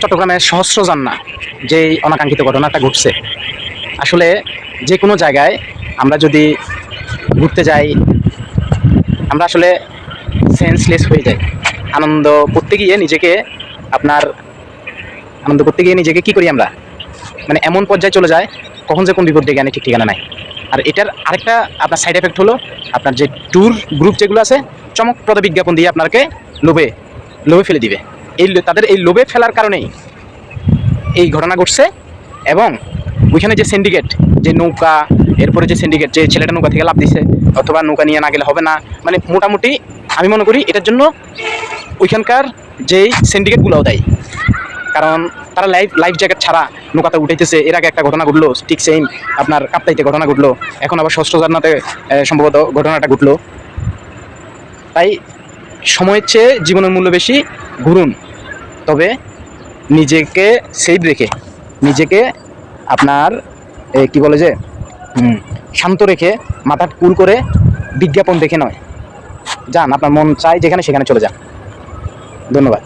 চট্টগ্রামের সহস্রজান্না যে অনাকাঙ্ক্ষিত ঘটনাটা ঘটছে, আসলে যে কোনো জায়গায় আমরা যদি ঘুরতে যাই, আমরা আসলে সেন্সলেস হয়ে যাই। আনন্দ করতে গিয়ে নিজেকে আপনার আনন্দ করতে গিয়ে নিজেকে কী করি আমরা, মানে এমন পর্যায়ে চলে যায় কখন যে কোন বিপদ ডেকে আনে ঠিক ঠিকানা নাই। আর এটার আরেকটা আপনার সাইড এফেক্ট হলো, আপনার যে ট্যুর গ্রুপ যেগুলো আছে চমকপ্রদ বিজ্ঞাপন দিয়ে আপনাকে লোভে লোভে ফেলে দিবে। তাদের এই লোভে ফেলার কারণেই এই ঘটনা ঘটছে। এবং ওইখানে যে সিন্ডিকেট, যে নৌকা, এরপরে যে সিন্ডিকেট, যে ছেলেটা নৌকা থেকে লাভ দিছে অথবা নৌকা নিয়ে না গেলে হবে না, মানে মোটামুটি আমি মনে করি এটার জন্য ওইখানকার যেই সিন্ডিকেটগুলোও দেয়। কারণ তারা লাইফ জ্যাকেট ছাড়া নৌকাতে উঠাইতেছে। এর আগে একটা ঘটনা ঘটলো ঠিক সেম, আপনার কাপ্তাইতে ঘটনা ঘটলো, এখন আবার সহস্রজান্নাতে সম্ভবত ঘটনাটা ঘটলো। তাই সময়ের চেয়ে জীবনের মূল্য বেশি, ঘুরুন, তবে নিজেকে সেভ রেখে, নিজেকে আপনার কি বলে যে শান্ত রেখে, মাথা কুল করে, বিজ্ঞাপন দেখে নয়। যান, আপনার মন চাই যেখানে সেখানে চলে যান। ধন্যবাদ।